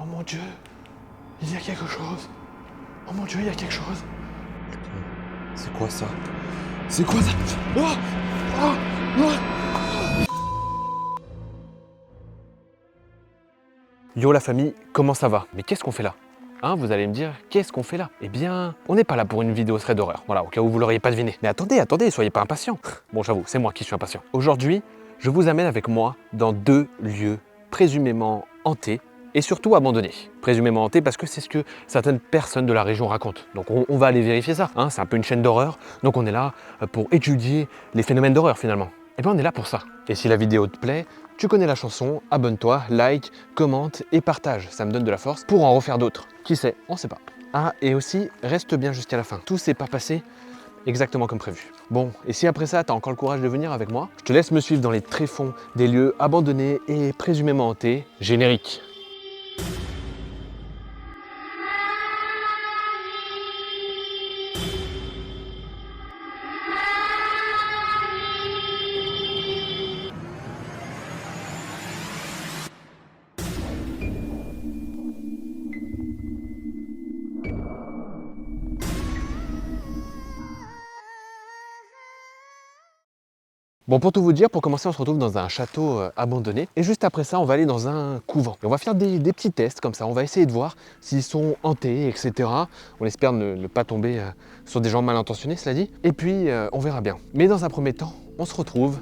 Oh mon Dieu, il y a quelque chose. Oh mon Dieu, il y a quelque chose. C'est quoi ça? C'est quoi ça? Oh oh oh. Yo la famille, comment ça va? Mais qu'est-ce qu'on fait là? Hein, vous allez me dire, qu'est-ce qu'on fait là? Eh bien, on n'est pas là pour une vidéo thread d'horreur. Voilà, au cas où vous l'auriez pas deviné. Mais attendez, soyez pas impatients. Bon, j'avoue, c'est moi qui suis impatient. Aujourd'hui, je vous amène avec moi dans 2 lieux présumément hantés et surtout abandonnés. Présumément hantés parce que c'est ce que certaines personnes de la région racontent. Donc on va aller vérifier ça. Hein, c'est un peu une chaîne d'horreur. Donc on est là pour étudier les phénomènes d'horreur finalement. Et bien on est là pour ça. Et si la vidéo te plaît, tu connais la chanson, abonne-toi, like, commente et partage. Ça me donne de la force pour en refaire d'autres. Qui sait, on sait pas. Ah, et aussi, reste bien jusqu'à la fin. Tout s'est pas passé exactement comme prévu. Bon, et si après ça, t'as encore le courage de venir avec moi, je te laisse me suivre dans les tréfonds des lieux abandonnés et présumément hantés. Générique. Bon, pour tout vous dire, pour commencer, on se retrouve dans un château abandonné. Et juste après ça, on va aller dans un couvent. Et on va faire des petits tests comme ça. On va essayer de voir s'ils sont hantés, etc. On espère ne pas tomber sur des gens mal intentionnés, cela dit. Et puis, on verra bien. Mais dans un premier temps, on se retrouve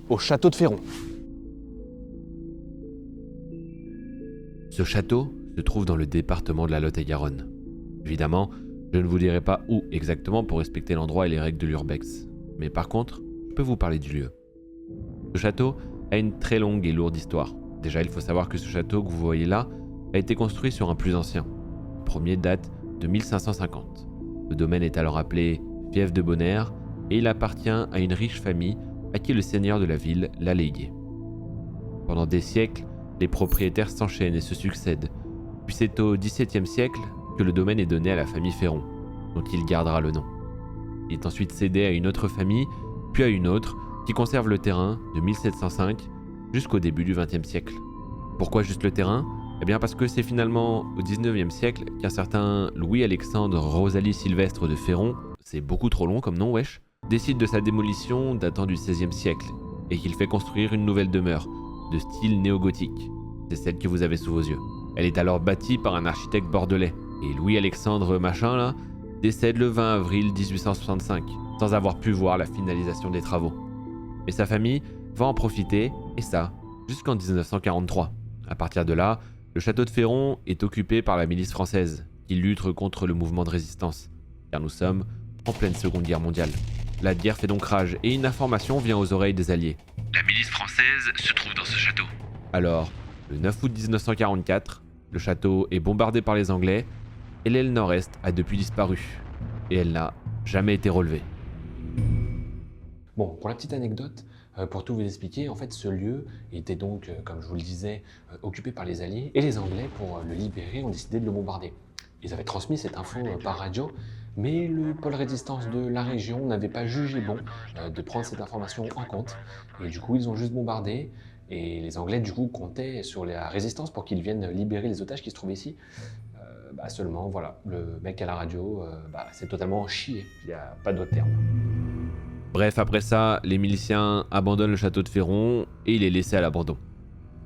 au château de Féron. Ce château se trouve dans le département de la Lot-et-Garonne. Évidemment, je ne vous dirai pas où exactement pour respecter l'endroit et les règles de l'urbex. Mais par contre, je peux vous parler du lieu. Ce château a une très longue et lourde histoire. Déjà, il faut savoir que ce château que vous voyez là a été construit sur un plus ancien. Le premier date de 1550. Le domaine est alors appelé Fief de Bonnaire et il appartient à une riche famille à qui le seigneur de la ville l'a légué. Pendant des siècles, les propriétaires s'enchaînent et se succèdent. Puis c'est au XVIIe siècle que le domaine est donné à la famille Féron, dont il gardera le nom. Il est ensuite cédé à une autre famille, puis à une autre, qui conserve le terrain de 1705 jusqu'au début du XXe siècle. Pourquoi juste le terrain? Eh bien parce que c'est finalement au XIXe siècle qu'un certain Louis-Alexandre Rosalie Sylvestre de Féron, c'est beaucoup trop long comme nom wesh, décide de sa démolition datant du XVIe siècle, et qu'il fait construire une nouvelle demeure, de style néo-gothique. C'est celle que vous avez sous vos yeux. Elle est alors bâtie par un architecte bordelais, et Louis-Alexandre machin là, décède le 20 avril 1865, sans avoir pu voir la finalisation des travaux. Mais sa famille va en profiter, et ça, jusqu'en 1943. À partir de là, le château de Féron est occupé par la milice française, qui lutte contre le mouvement de résistance, car nous sommes en pleine Seconde Guerre mondiale. La guerre fait donc rage, et une information vient aux oreilles des Alliés. La milice française se trouve dans ce château. Alors, le 9 août 1944, le château est bombardé par les Anglais, et l'aile nord-est a depuis disparu, et elle n'a jamais été relevée. Bon, pour la petite anecdote, pour tout vous expliquer, en fait, ce lieu était donc, comme je vous le disais, occupé par les Alliés, et les Anglais, pour le libérer, ont décidé de le bombarder. Ils avaient transmis cette info par radio, mais le pôle résistance de la région n'avait pas jugé bon de prendre cette information en compte, et du coup, ils ont juste bombardé, et les Anglais, du coup, comptaient sur la résistance pour qu'ils viennent libérer les otages qui se trouvaient ici. Seulement, voilà, le mec à la radio, c'est totalement chié, il n'y a pas d'autre terme. Bref, après ça, les miliciens abandonnent le château de Féron et il est laissé à l'abandon.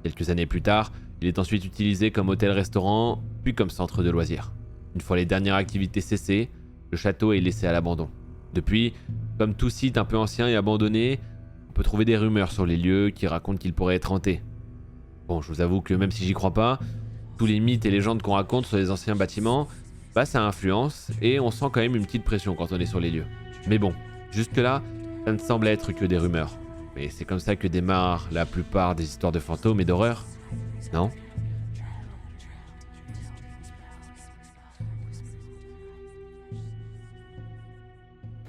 Quelques années plus tard, il est ensuite utilisé comme hôtel-restaurant, puis comme centre de loisirs. Une fois les dernières activités cessées, le château est laissé à l'abandon. Depuis, comme tout site un peu ancien et abandonné, on peut trouver des rumeurs sur les lieux qui racontent qu'il pourrait être hanté. Bon, je vous avoue que même si j'y crois pas, tous les mythes et légendes qu'on raconte sur les anciens bâtiments, ça influence et on sent quand même une petite pression quand on est sur les lieux. Mais bon, jusque-là, ça ne semble être que des rumeurs. Mais c'est comme ça que démarrent la plupart des histoires de fantômes et d'horreur, non?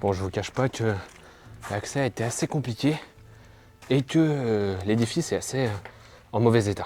Bon, je vous cache pas que l'accès a été assez compliqué et que l'édifice est assez en mauvais état.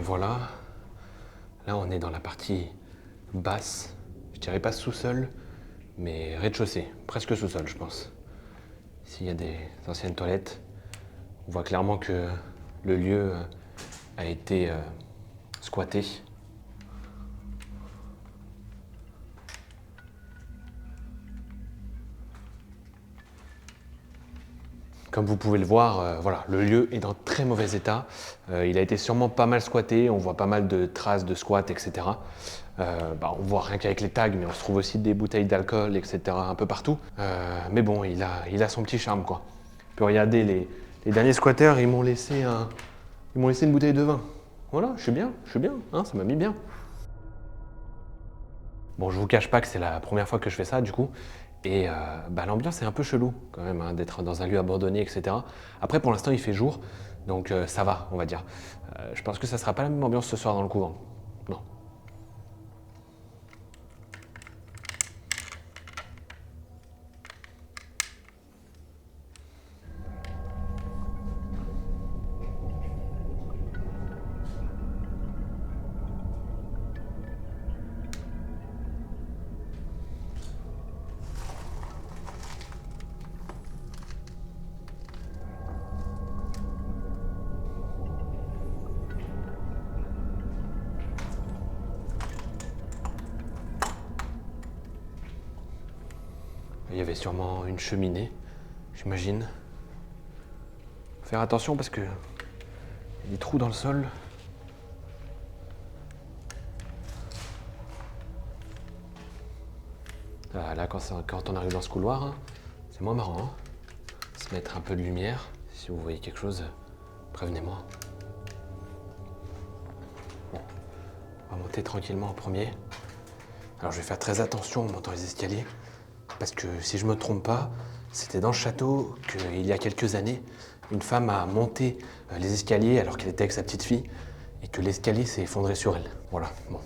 voilà. Là, on est dans la partie basse. Je dirais pas sous-sol, mais rez-de-chaussée. Presque sous-sol, je pense. Ici, il y a des anciennes toilettes. On voit clairement que le lieu a été squatté. Comme vous pouvez le voir, voilà, le lieu est dans très mauvais état. Il a été sûrement pas mal squatté, on voit pas mal de traces de squat, etc. On voit rien qu'avec les tags, mais on se trouve aussi des bouteilles d'alcool, etc. un peu partout. Mais bon, il a son petit charme, quoi. Puis regardez, les derniers squatteurs, ils m'ont laissé une bouteille de vin. Voilà, je suis bien, hein, ça m'a mis bien. Bon, je vous cache pas que c'est la première fois que je fais ça, du coup. Et l'ambiance est un peu chelou, quand même, hein, d'être dans un lieu abandonné, etc. Après, pour l'instant, il fait jour, donc ça va, on va dire. Je pense que ça sera pas la même ambiance ce soir dans le couvent. Non. Il y avait sûrement une cheminée, j'imagine. Faire attention parce que il y a des trous dans le sol. Ah, là, quand on arrive dans ce couloir, hein, c'est moins marrant. Hein. Se mettre un peu de lumière. Si vous voyez quelque chose, prévenez-moi. Bon, on va monter tranquillement en premier. Alors je vais faire très attention en montant les escaliers. Parce que si je me trompe pas, c'était dans le château qu'il y a quelques années, une femme a monté les escaliers alors qu'elle était avec sa petite fille et que l'escalier s'est effondré sur elle. Voilà, bon.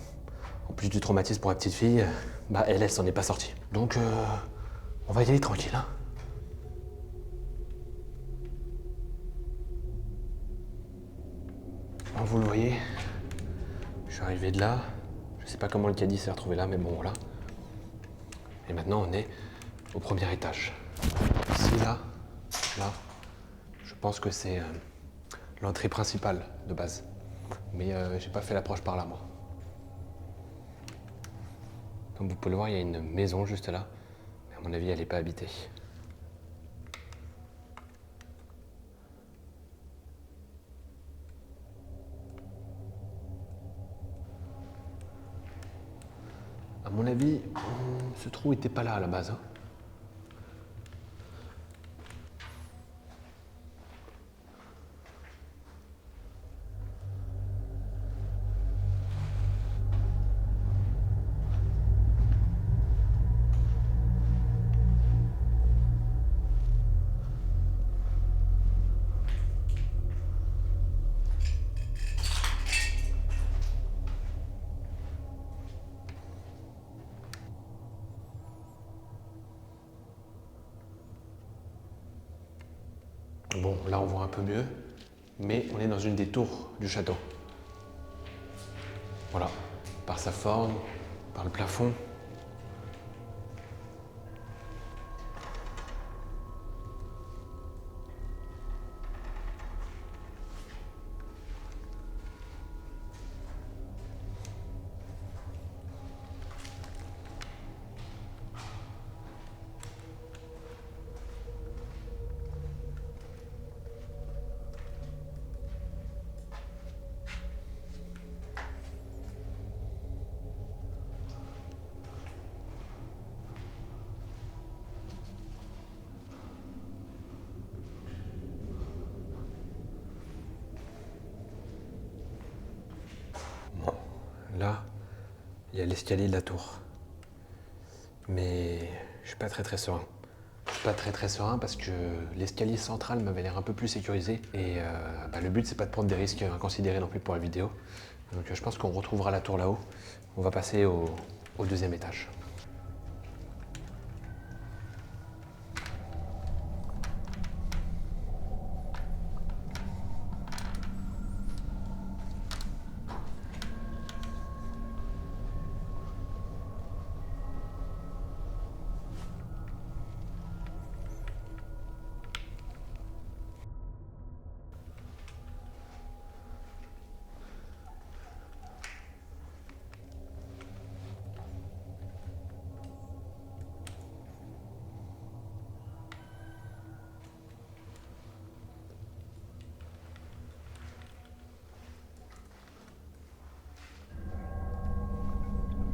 En plus du traumatisme pour la petite fille, elle s'en est pas sortie. Donc, on va y aller tranquille, hein. Bon, vous le voyez, je suis arrivé de là. Je sais pas comment le caddie s'est retrouvé là, mais bon, voilà. Et maintenant, on est au premier étage. Ici, là, je pense que c'est l'entrée principale de base. Mais j'ai pas fait l'approche par là, moi. Comme vous pouvez le voir, il y a une maison juste là. Mais à mon avis, elle n'est pas habitée. À mon avis, ce trou était pas là à la base. Hein. Bon, là on voit un peu mieux, mais on est dans une des tours du château. Voilà, par sa forme, par le plafond. Bon, là, il y a l'escalier de la tour. Mais je suis pas très serein. Je suis pas très serein parce que l'escalier central m'avait l'air un peu plus sécurisé. Et le but, c'est pas de prendre des risques inconsidérés non plus pour la vidéo. Donc je pense qu'on retrouvera la tour là-haut. On va passer au deuxième étage.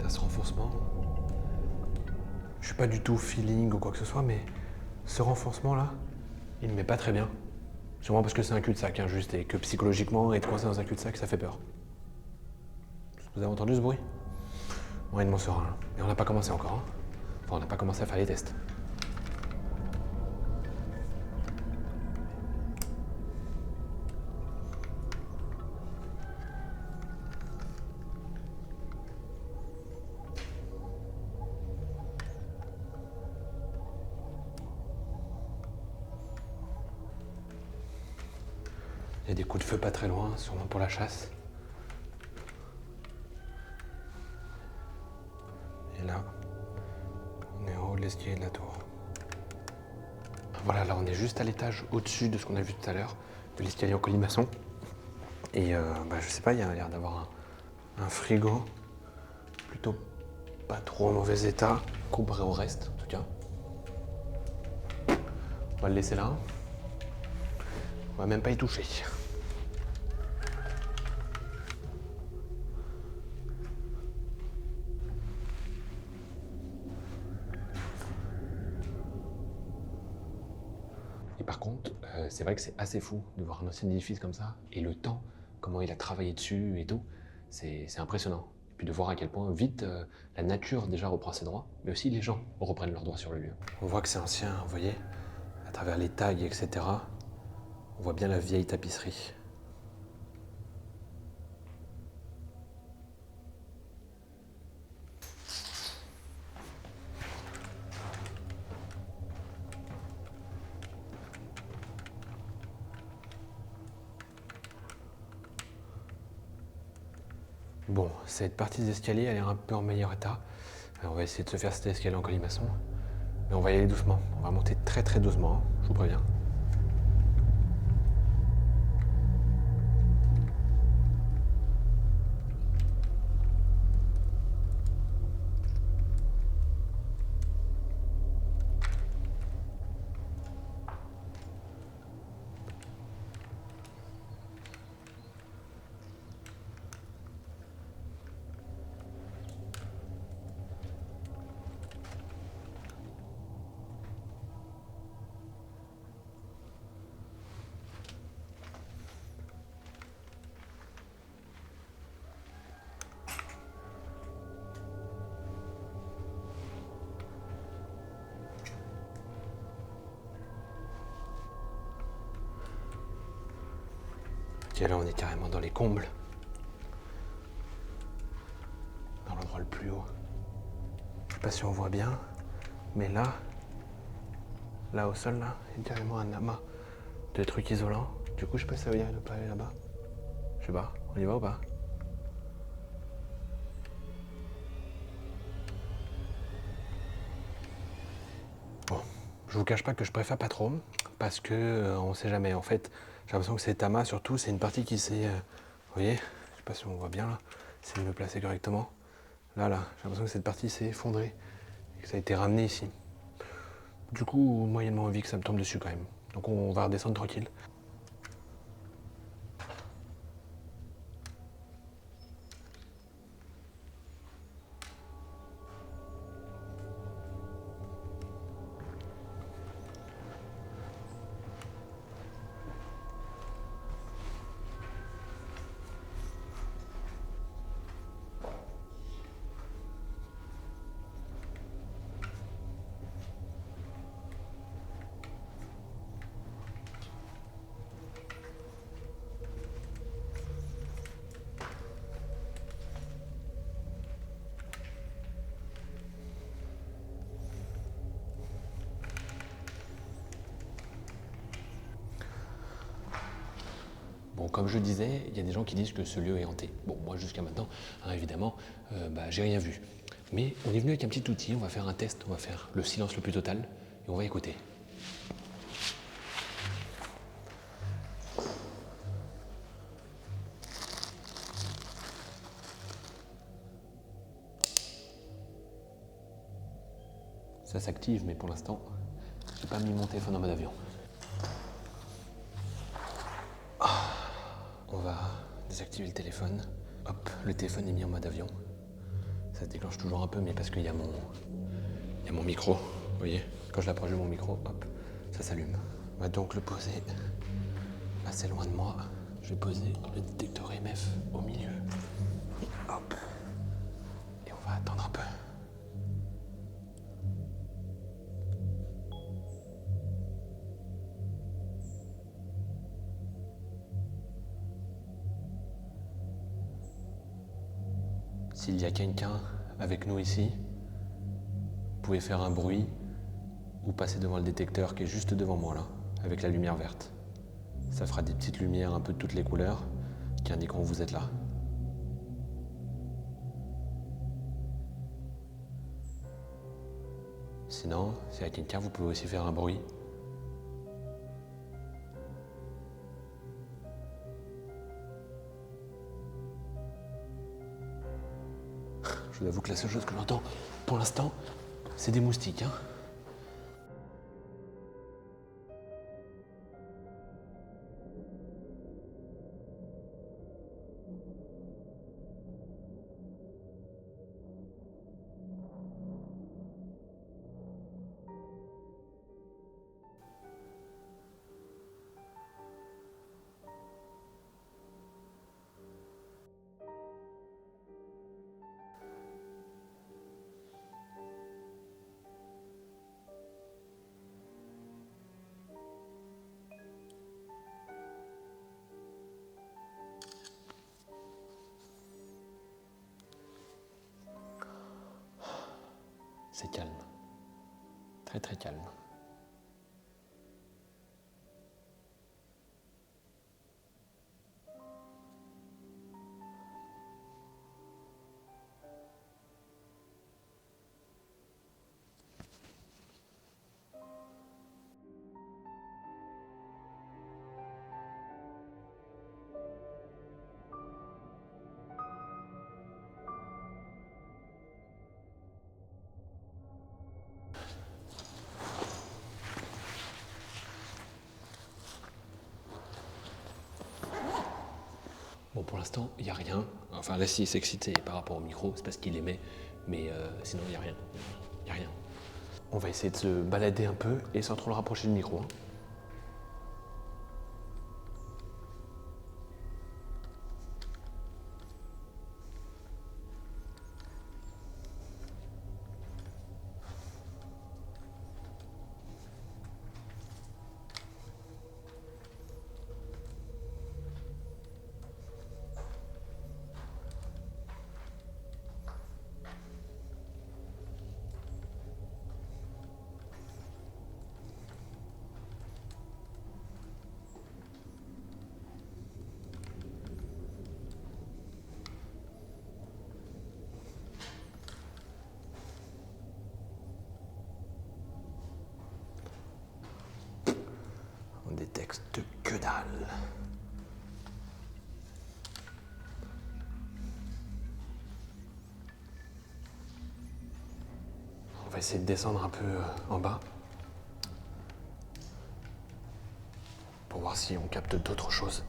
à ce renfoncement. Je suis pas du tout feeling ou quoi que ce soit, mais ce renfoncement là, il ne met pas très bien. Sûrement parce que c'est un cul-de-sac, hein, juste, et que psychologiquement, être coincé dans un cul-de-sac, ça fait peur. Vous avez entendu ce bruit? Moyennement serein, là. Et on n'a pas commencé encore, hein. Enfin, on n'a pas commencé à faire les tests. Il y a des coups de feu pas très loin, sûrement pour la chasse. Et là, on est en haut de l'escalier de la tour. Voilà, là on est juste à l'étage au-dessus de ce qu'on a vu tout à l'heure, de l'escalier en colimaçon. Et je sais pas, il y a l'air d'avoir un frigo plutôt pas trop en mauvais état, comparé au reste en tout cas. On va le laisser là. On va même pas y toucher. Et par contre, c'est vrai que c'est assez fou de voir un ancien édifice comme ça, et le temps, comment il a travaillé dessus et tout, c'est impressionnant. Et puis de voir à quel point vite la nature déjà reprend ses droits, mais aussi les gens reprennent leurs droits sur le lieu. On voit que c'est ancien, vous voyez, à travers les tags, etc. On voit bien la vieille tapisserie. Bon, cette partie des escaliers, elle est un peu en meilleur état. Alors, on va essayer de se faire cet escalier en colimaçon. Mais on va y aller doucement. On va monter très très doucement, hein, je vous préviens. Ok, là on est carrément dans les combles. Dans l'endroit le plus haut. Je sais pas si on voit bien, mais là au sol, là, il y a carrément un amas de trucs isolants. Du coup, je sais pas si ça veut dire de pas aller là-bas. Je sais pas, on y va ou pas? Bon, je vous cache pas que je préfère pas trop, parce que on sait jamais. En fait, j'ai l'impression que cet amas, surtout, c'est une partie qui s'est... vous voyez? Je sais pas si on voit bien là, si je me placer correctement. Là, j'ai l'impression que cette partie s'est effondrée et que ça a été ramené ici. Du coup, moyennement envie que ça me tombe dessus quand même. Donc on va redescendre tranquille. Bon, comme je disais, il y a des gens qui disent que ce lieu est hanté. Bon, moi jusqu'à maintenant, hein, évidemment, j'ai rien vu. Mais on est venu avec un petit outil, on va faire un test, on va faire le silence le plus total et on va écouter. Ça s'active, mais pour l'instant, j'ai pas mis mon téléphone en mode avion. On va désactiver le téléphone. Hop, le téléphone est mis en mode avion. Ça se déclenche toujours un peu, mais parce qu'il y a mon micro. Vous voyez, quand je l'approche de mon micro, hop, ça s'allume. On va donc le poser assez loin de moi. Je vais poser le détecteur EMF au milieu. Hop. Et on va attendre un peu. S'il y a quelqu'un avec nous ici, vous pouvez faire un bruit ou passer devant le détecteur qui est juste devant moi là, avec la lumière verte. Ça fera des petites lumières un peu de toutes les couleurs qui indiqueront que vous êtes là. Sinon, s'il y a quelqu'un, vous pouvez aussi faire un bruit. Je vous avoue que la seule chose que j'entends pour l'instant, c'est des moustiques. Hein. C'est calme. Très très calme. Bon, pour l'instant, il n'y a rien. Enfin, là, s'il s'excitait par rapport au micro, c'est parce qu'il aimait. Mais sinon, il n'y a rien. Il n'y a rien. On va essayer de se balader un peu et sans trop le rapprocher du micro. Hein. Des textes de que dalle. On va essayer de descendre un peu en bas pour voir si on capte d'autres choses.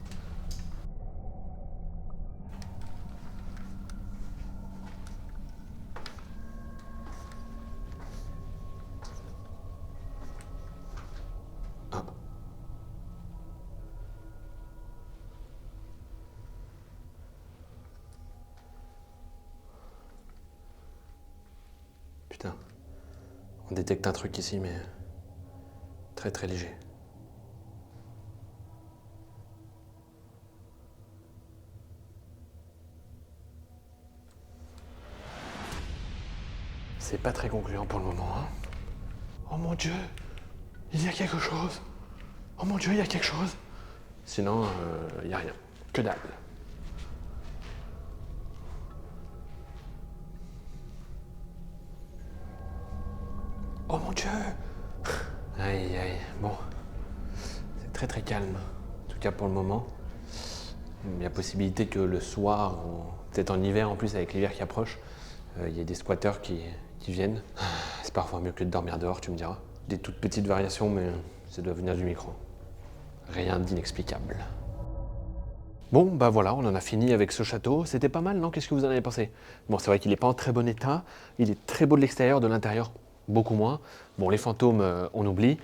Ah. Putain, on détecte un truc ici, mais très très léger. C'est pas très concluant pour le moment. Hein. Oh mon Dieu, il y a quelque chose. Oh mon Dieu, il y a quelque chose. Sinon, il n'y a rien. Que dalle. Oh mon Dieu. Aïe, aïe. Bon. C'est très très calme. En tout cas pour le moment. Il y a possibilité que le soir, ou peut-être en hiver en plus avec l'hiver qui approche, il y ait des squatteurs qui viennent. C'est parfois mieux que de dormir dehors, tu me diras. Des toutes petites variations, mais ça doit venir du micro. Rien d'inexplicable. Bon, bah voilà, on en a fini avec ce château. C'était pas mal, non? Qu'est-ce que vous en avez pensé? Bon, c'est vrai qu'il n'est pas en très bon état. Il est très beau de l'extérieur, de l'intérieur, beaucoup moins. Bon, les fantômes, on oublie,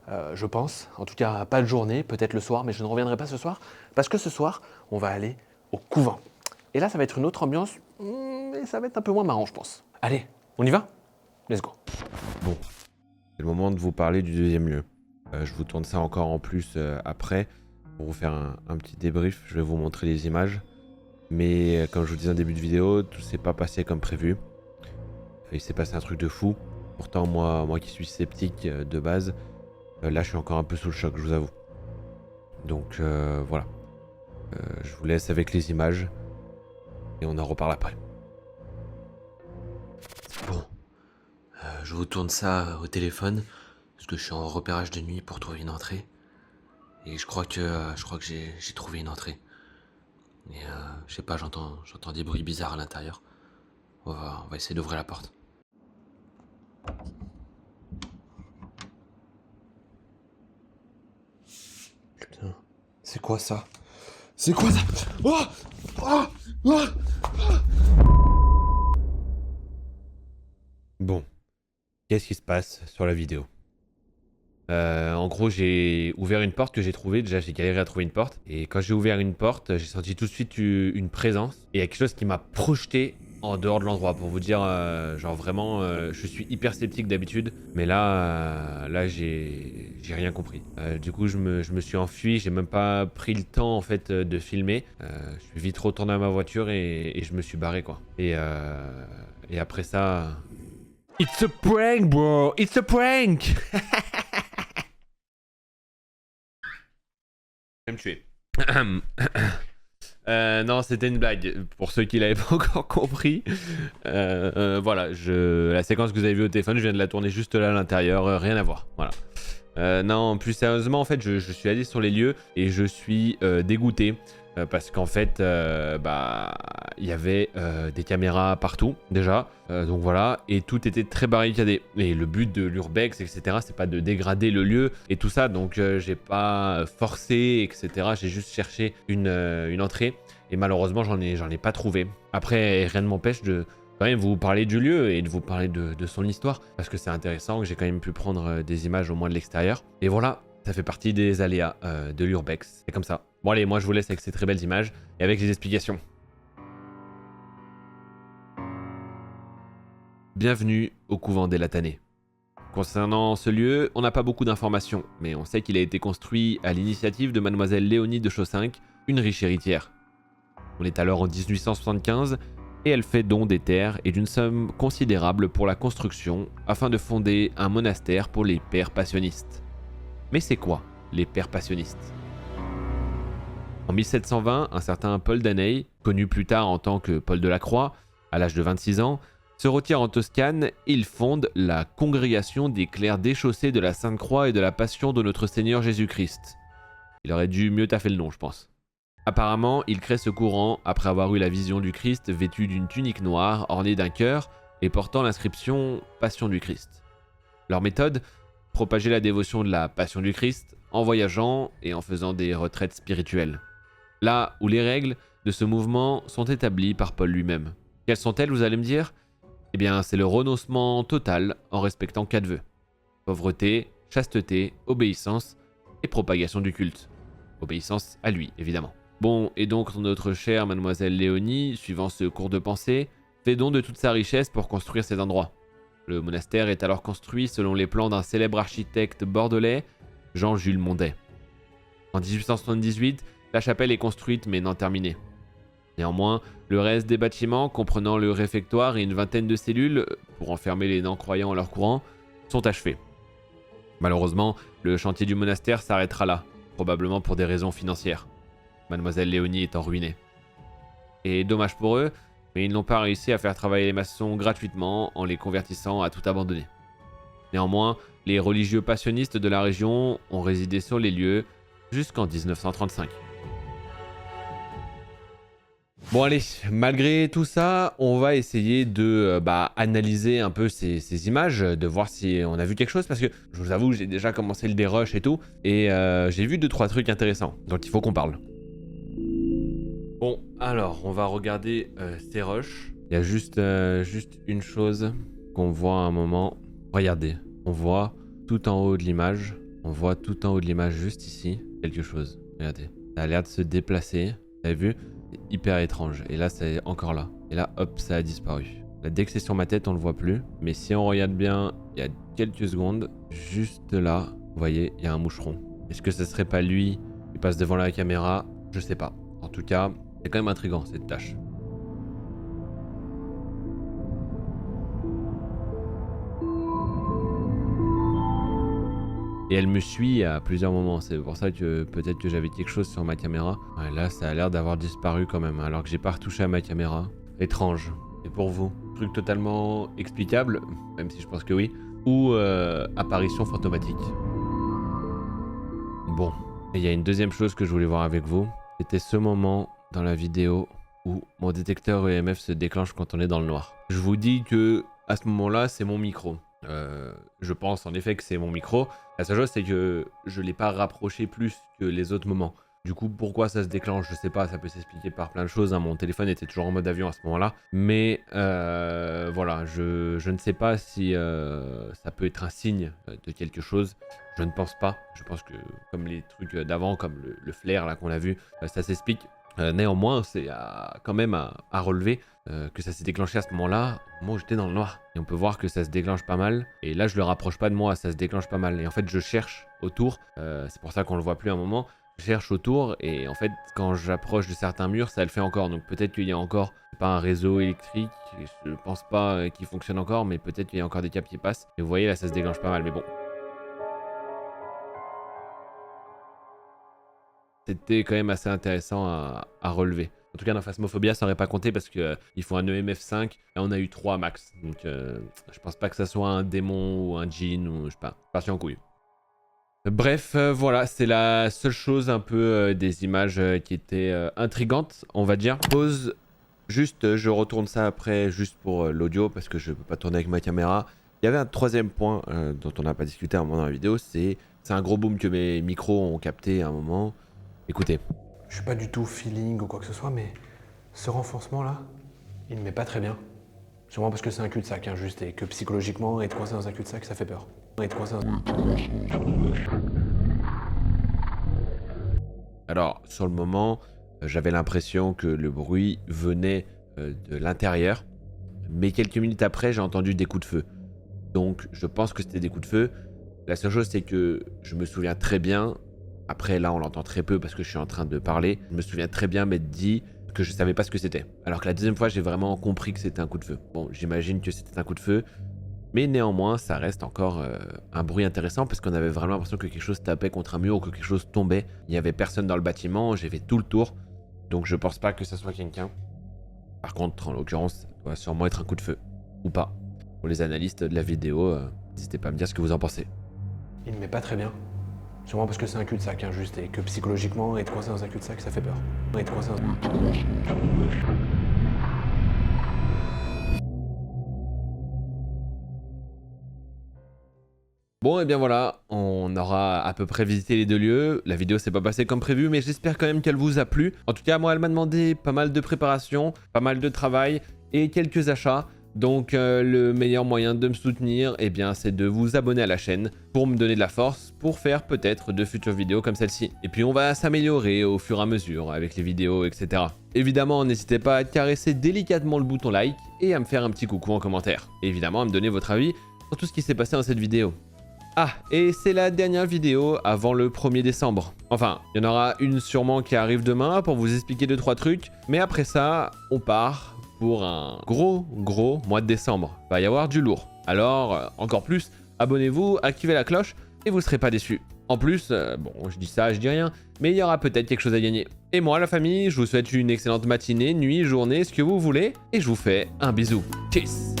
je pense. En tout cas, pas de journée, peut-être le soir, mais je ne reviendrai pas ce soir. Parce que ce soir, on va aller au couvent. Et là, ça va être une autre ambiance, mais ça va être un peu moins marrant, je pense. Allez, on y va? Let's go. Bon, c'est le moment de vous parler du deuxième lieu. Je vous tourne ça encore en plus après pour vous faire un petit débrief. Je vais vous montrer les images. Mais comme je vous disais en début de vidéo, tout s'est pas passé comme prévu. Il s'est passé un truc de fou. Pourtant, moi qui suis sceptique de base, là je suis encore un peu sous le choc, je vous avoue. Donc voilà. Je vous laisse avec les images et on en reparle après. Bon, je vous tourne ça au téléphone parce que je suis en repérage de nuit pour trouver une entrée. Et je crois que j'ai trouvé une entrée. Et je sais pas, j'entends des bruits bizarres à l'intérieur. On va essayer d'ouvrir la porte. Putain, c'est quoi ça? C'est quoi ça? Oh! Oh! Oh! Bon, qu'est-ce qui se passe sur la vidéo? En gros, j'ai ouvert une porte que j'ai trouvée. Déjà, j'ai galéré à trouver une porte. Et quand j'ai ouvert une porte, j'ai senti tout de suite une présence. Et il y a quelque chose qui m'a projeté en dehors de l'endroit. Pour vous dire, genre vraiment, je suis hyper sceptique d'habitude. Mais là, j'ai rien compris. Du coup, je me suis enfui. J'ai même pas pris le temps, en fait, de filmer. Je suis vite retourné à ma voiture et je me suis barré, quoi. Et après ça... It's a prank, bro! It's a prank! Je vais me tuer. Non, c'était une blague. Pour ceux qui l'avaient pas encore compris. Voilà, la séquence que vous avez vue au téléphone, je viens de la tourner juste là à l'intérieur. Rien à voir. Voilà. Non, plus sérieusement, en fait, je suis allé sur les lieux et je suis dégoûté. Parce qu'en fait, il y avait des caméras partout déjà, donc voilà, et tout était très barricadé. Et le but de l'urbex, etc., c'est pas de dégrader le lieu et tout ça, donc j'ai pas forcé, etc. J'ai juste cherché une entrée et malheureusement j'en ai pas trouvé. Après, rien ne m'empêche de quand même vous parler du lieu et de vous parler de son histoire, parce que c'est intéressant, que j'ai quand même pu prendre des images au moins de l'extérieur. Et voilà. Ça fait partie des aléas de l'urbex, c'est comme ça. Bon allez, moi je vous laisse avec ces très belles images et avec les explications. Bienvenue au couvent des Latanais. Concernant ce lieu, on n'a pas beaucoup d'informations, mais on sait qu'il a été construit à l'initiative de mademoiselle Léonie de Chaussinck, une riche héritière. On est alors en 1875 et elle fait don des terres et d'une somme considérable pour la construction afin de fonder un monastère pour les pères passionnistes. Mais c'est quoi, les pères passionnistes? En 1720, un certain Paul Daney, connu plus tard en tant que Paul de la Croix, à l'âge de 26 ans, se retire en Toscane et il fonde la Congrégation des clercs déchaussés de la Sainte Croix et de la Passion de notre Seigneur Jésus-Christ. Il aurait dû mieux taffer le nom, je pense. Apparemment, il crée ce courant après avoir eu la vision du Christ vêtu d'une tunique noire ornée d'un cœur et portant l'inscription « Passion du Christ ». Leur méthode? Propager la dévotion de la Passion du Christ en voyageant et en faisant des retraites spirituelles. Là où les règles de ce mouvement sont établies par Paul lui-même. Quelles sont-elles, vous allez me dire? Eh bien, c'est le renoncement total en respectant 4 vœux. Pauvreté, chasteté, obéissance et propagation du culte. Obéissance à lui, évidemment. Bon, et donc notre chère mademoiselle Léonie, suivant ce cours de pensée, fait don de toute sa richesse pour construire cet endroit. Le monastère est alors construit selon les plans d'un célèbre architecte bordelais, Jean-Jules Mondet. En 1878, la chapelle est construite mais non terminée. Néanmoins, le reste des bâtiments, comprenant le réfectoire et une vingtaine de cellules, pour enfermer les non-croyants en leur courant, sont achevés. Malheureusement, le chantier du monastère s'arrêtera là, probablement pour des raisons financières. Mademoiselle Léonie étant ruinée. Et dommage pour eux, mais ils n'ont pas réussi à faire travailler les maçons gratuitement en les convertissant à tout abandonner. Néanmoins, les religieux passionnistes de la région ont résidé sur les lieux jusqu'en 1935. Bon allez, malgré tout ça, on va essayer de analyser un peu ces images, de voir si on a vu quelque chose, parce que je vous avoue, j'ai déjà commencé le dérush et tout, et j'ai vu 2-3 trucs intéressants, dont il faut qu'on parle. Alors, on va regarder ces rushs. Il y a juste une chose qu'on voit à un moment. Regardez, on voit tout en haut de l'image. On voit tout en haut de l'image, juste ici, quelque chose. Regardez, ça a l'air de se déplacer. Vous avez vu? C'est hyper étrange. Et là, c'est encore là. Et là, hop, ça a disparu. Là, dès que c'est sur ma tête, on le voit plus. Mais si on regarde bien, il y a quelques secondes, juste là, vous voyez, il y a un moucheron. Est-ce que ce serait pas lui qui passe devant la caméra? Je sais pas. En tout cas, c'est quand même intriguant cette tâche. Et elle me suit à plusieurs moments, c'est pour ça que peut-être que j'avais quelque chose sur ma caméra. Ouais, là, ça a l'air d'avoir disparu quand même, alors que j'ai pas retouché à ma caméra. Étrange. Et pour vous, truc totalement explicable, même si je pense que oui, ou apparition fantomatique. Bon, et il y a une deuxième chose que je voulais voir avec vous. C'était ce moment dans la vidéo où mon détecteur EMF se déclenche quand on est dans le noir. Je vous dis que à ce moment-là, c'est mon micro. Je pense en effet que c'est mon micro. La seule chose, c'est que je ne l'ai pas rapproché plus que les autres moments. Du coup, pourquoi ça se déclenche, je sais pas, ça peut s'expliquer par plein de choses. Hein. Mon téléphone était toujours en mode avion à ce moment-là. Mais voilà, je ne sais pas si ça peut être un signe de quelque chose. Je ne pense pas. Je pense que comme les trucs d'avant, comme le flair là qu'on a vu, ça s'explique. Néanmoins, c'est quand même à relever que ça s'est déclenché à ce moment-là, au moment où j'étais dans le noir. Et on peut voir que ça se déclenche pas mal. Et là, je le rapproche pas de moi, ça se déclenche pas mal. Et en fait, je cherche autour. C'est pour ça qu'on le voit plus à un moment. Je cherche autour et en fait, quand j'approche de certains murs, ça le fait encore. Donc peut-être qu'il y a encore pas un réseau électrique. Je pense pas qu'il fonctionne encore, mais peut-être qu'il y a encore des câbles qui passent. Et vous voyez, là, ça se déclenche pas mal. Mais bon. C'était quand même assez intéressant à relever. En tout cas, dans Phasmophobia, ça n'aurait pas compté parce qu'il faut un EMF 5 et on a eu 3 max. Donc, je pense pas que ça soit un démon ou un djinn ou je sais pas. Parti en couille. Bref, voilà, c'est la seule chose un peu des images qui étaient intrigantes, on va dire. Pause. Juste, je retourne ça après, juste pour l'audio parce que je peux pas tourner avec ma caméra. Il y avait un troisième point dont on n'a pas discuté à un moment dans la vidéo, c'est un gros boom que mes micros ont capté à un moment. Écoutez. Je suis pas du tout feeling ou quoi que ce soit, mais ce renfoncement là, il me met pas très bien. Sûrement parce que c'est un cul-de-sac, hein, juste, et que psychologiquement, être coincé dans un cul-de-sac, ça fait peur. Alors, sur le moment, j'avais l'impression que le bruit venait de l'intérieur, mais quelques minutes après, j'ai entendu des coups de feu. Donc, je pense que c'était des coups de feu. La seule chose, c'est que je me souviens très bien. Après, là, on l'entend très peu parce que je suis en train de parler. Je me souviens très bien m'être dit que je savais pas ce que c'était. Alors que la deuxième fois, j'ai vraiment compris que c'était un coup de feu. Bon, j'imagine que c'était un coup de feu. Mais néanmoins, ça reste encore un bruit intéressant parce qu'on avait vraiment l'impression que quelque chose tapait contre un mur ou que quelque chose tombait. Il n'y avait personne dans le bâtiment, j'ai fait tout le tour. Donc je pense pas que ça soit quelqu'un. Par contre, en l'occurrence, ça doit sûrement être un coup de feu. Ou pas. Pour les analystes de la vidéo, n'hésitez pas à me dire ce que vous en pensez. Il me met pas très bien. Sûrement parce que c'est un cul-de-sac, hein, juste, et que psychologiquement, être coincé dans un cul-de-sac, ça fait peur. Être coincé dans... Bon, et bien voilà, on aura à peu près visité les deux lieux. La vidéo s'est pas passée comme prévu, mais j'espère quand même qu'elle vous a plu. En tout cas, moi, elle m'a demandé pas mal de préparation, pas mal de travail et quelques achats. Donc le meilleur moyen de me soutenir, eh bien, c'est de vous abonner à la chaîne pour me donner de la force, pour faire peut-être de futures vidéos comme celle-ci. Et puis on va s'améliorer au fur et à mesure avec les vidéos, etc. Évidemment, n'hésitez pas à caresser délicatement le bouton like et à me faire un petit coucou en commentaire. Et évidemment, à me donner votre avis sur tout ce qui s'est passé dans cette vidéo. Ah, et c'est la dernière vidéo avant le 1er décembre. Enfin, il y en aura une sûrement qui arrive demain pour vous expliquer 2-3 trucs. Mais après ça, on part pour un gros mois de décembre. Il va y avoir du lourd. Alors, encore plus, abonnez-vous, activez la cloche et vous ne serez pas déçus. En plus, bon, je dis ça, je dis rien, mais il y aura peut-être quelque chose à gagner. Et moi, la famille, je vous souhaite une excellente matinée, nuit, journée, ce que vous voulez, et je vous fais un bisou. Tchuss!